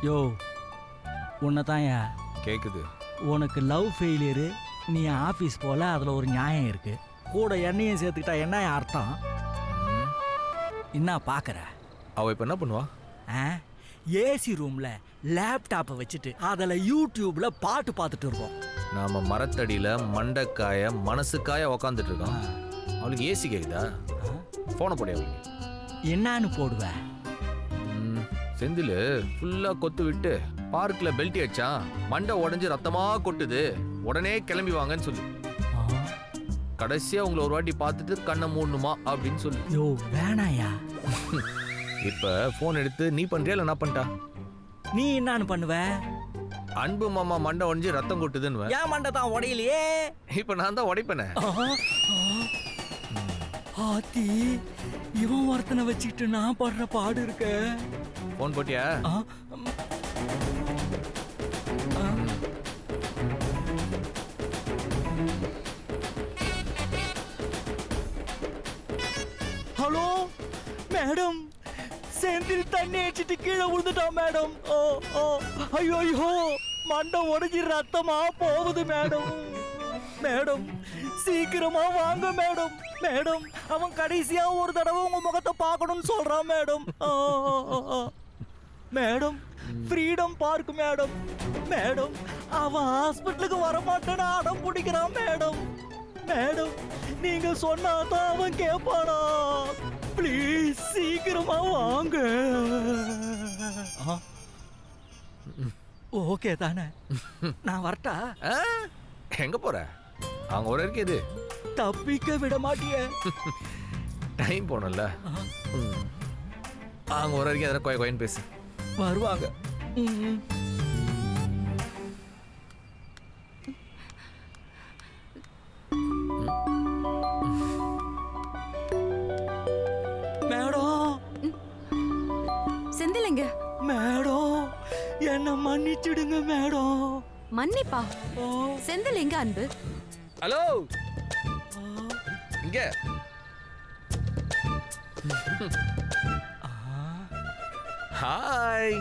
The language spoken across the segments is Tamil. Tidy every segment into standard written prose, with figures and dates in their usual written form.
யோ உன்னை தான்யா கேக்குது. உனக்கு லவ் ஃபெயிலியரு, நீ ஆஃபீஸ் போல, அதில் ஒரு நியாயம் இருக்கு. கூட என்னையும் சேர்த்துக்கிட்டா என்ன அர்த்தம்? என்ன பார்க்குற? அவ இப்ப என்ன பண்ணுவா? ஏசி ரூமில் லேப்டாப்பை வச்சுட்டு அதில் யூடியூப்பில் பாட்டு பார்த்துட்டு இருக்கோம். நாம மரத்தடியில் மண்டைக்காய மனசுக்காய உக்காந்துட்டு இருக்கோம். அவளுக்கு ஏசி கேக்குதா? ஃபோனை போடியா அவளுக்கு? என்னான்னு போடுவேன்? செந்தில் ஃபுல்லாக கொத்து விட்டு பார்க்கில் பெல்ட்டி அடிச்சான், மண்டை உடஞ்சி ரத்தமா கொட்டுது, உடனே கிளம்பி வாங்கன்னு சொல்லு. கடைசியாக உங்களை ஒரு வாட்டி பார்த்துட்டு கண்ணை மூடணுமா அப்படின்னு சொல்லு. யோ வேணாயா. இப்போ ஃபோன் எடுத்து நீ பண்ணுறியா இல்லை நான் பண்ணிட்டா? நீ என்னான்னு பண்ணுவ? அன்பு மாமா மண்டை உடஞ்சி ரத்தம் கொட்டுதுன்னு. ஏன் மண்டை தான் உடையிலையே? இப்போ நான் தான் உடைப்பேனே. ஆத்தி, இவன் ஒருத்தனை வச்சுக்கிட்டு நான் படுற பாடு இருக்க. ஃபோன் போட்டியா? ஹலோ மேடம், செந்தில் தண்ணி அடிச்சிட்டு கீழே விழுந்துட்டான் மேடம். ஓ ஓ ஐயோ ஐயோ, மண்டை உடஞ்சி ரத்தமா போகுது மேடம். மேடம் சீக்கிரமா வாங்க மேடம். மேடம் அவன் கடைசியா ஒரு தடவை உங்க முகத்தை பார்க்கணும்னு சொல்றான் madam. Madam freedom park madam. Madam அவன் ஹாஸ்பிட்டலுக்கு வரமாட்டேன்னு அடம் பிடிக்கிறான் மேடம். மேடம் நீங்க சொன்னாதான் அவன் கேட்பானா? ப்ளீஸ் சீக்கிரமா வாங்க. ஓகே தானே, நான் வரட்டா? எங்க போற? அவங்க ஒரு வரைக்கும் இது தப்பிக்க விட மாட்டிய. டைம் போனல. அவங்க ஒரு வரைக்கும் எதனா கோயின்னு பேசு. வருவாங்க. மேடம் செந்திலங்க. மேடம் என்ன மன்னிச்சிடுங்க மேடம். மன்னிப்பா? செந்தில் எங்க அன்பு? ஹலோ இங்க. ஹாய்.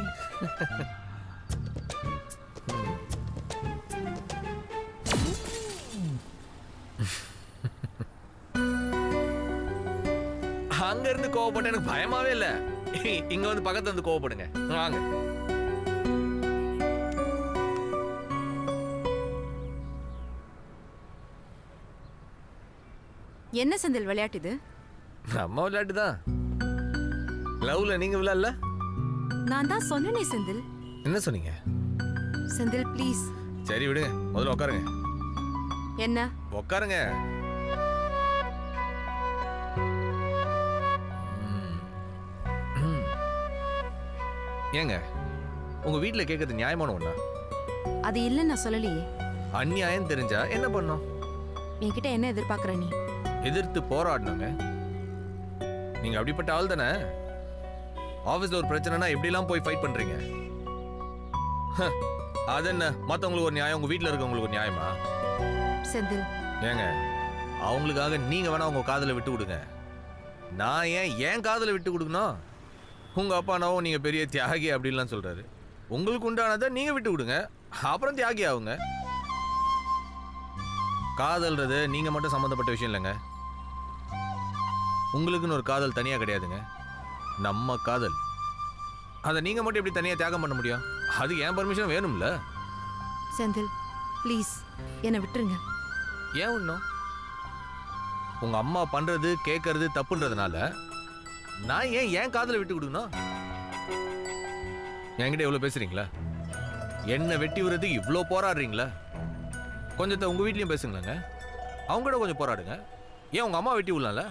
அங்க இருந்து கோவப்பட்ட எனக்கு பயமாவே இல்ல. இங்க வந்து பக்கத்துல இருந்து கோவப்படுங்க. வாங்க. என்ன செந்தில் விளையாட்டு இது? நம்ம விளையாட்டு தான். லவ்ல நீங்க விளையாடல? நான் தான் சொன்னேனே செந்தில். என்ன சொன்னீங்க? செந்தில் ப்ளீஸ். சரி விடுங்க, முதல்ல உட்காருங்க. என்ன? உட்காருங்க. ஏங்க உங்க வீட்டுல கேட்கறது நியாயமான ஒண்ணா? அது இல்ல நான் சொல்லலையே. அநியாயம் தெரிஞ்சா என்ன பண்ணும்? என்கிட்ட என்ன எதிர்பார்க்கற நீ? எதிர்த்து போராடணுங்க. நீங்க அப்படிப்பட்ட ஆள் தானே? ஆபீஸ்ல ஒரு பிரச்சனைனா எப்படிலாம் போய் ஃபைட் பண்றீங்க? அது என்ன, மத்தவங்களுக்கு ஒரு நியாயம், உங்க வீட்டுல இருக்கவங்களுக்கு ஒரு நியாயமா? செந்தில் ஏங்க அவங்களுக்காக நீங்க வேணா உங்க காதலை விட்டு கொடுங்க. நான் ஏன் காதலை விட்டு கொடுக்கணும்? உங்க அப்பா அண்ணாவும் நீங்க பெரிய தியாகி அப்படின்லாம் சொல்றாரு. உங்களுக்கு உண்டானதை நீங்க விட்டு கொடுங்க, அப்புறம் தியாகி ஆகுங்க. காதல்றது நீங்க மட்டும் சம்பந்தப்பட்ட விஷயம் இல்லைங்க. உங்களுக்குன்னு ஒரு காதல் தனியா கிடையாதுங்க, நம்ம காதல். அதை நீங்க மட்டும் எப்படி தனியா தியாகம் பண்ண முடியும்? அதுக்கு ஏன் பர்மிஷன் வேணும்ல? செந்தில் ப்ளீஸ் என்னை விட்டுருங்க. ஏன் இன்னும் உங்க அம்மா பண்றது கேட்கறது தப்புன்றதுனால நான் ஏன் காதலை விட்டு கொடுக்கணும்? என்கிட்ட எவ்வளவு பேசுறீங்களா? என்ன வெட்டி விடுறதுக்கு இவ்வளோ போராடுறீங்களா? கொஞ்சத்தை உங்க வீட்லயும் பேசுங்களாங்க. அவங்க கூட கொஞ்சம் போராடுங்க. ஏன் உங்க அம்மா வெட்டி விடலாம்ல?